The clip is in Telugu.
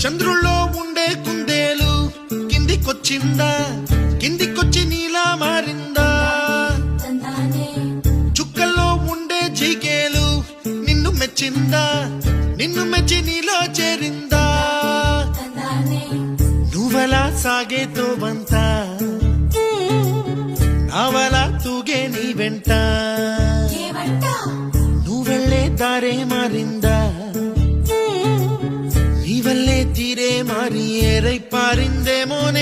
చంద్రుల్లో ఉండే కుందేలు కిందికొచ్చిందా, కిందికొచ్చి నీలా మారిందా? చుక్కల్లో ఉండే జీకేలు నిన్ను మెచ్చిందా, నిన్ను మెచ్చి నీలో చేరిందా? నువ్వలా సాగే తోవంత నావలా తూగే నీ వెంట, నువ్వెళ్ళే దారే మారిందా, నీవల్లే తీరే మారి ఏరై పారిందేమోనే.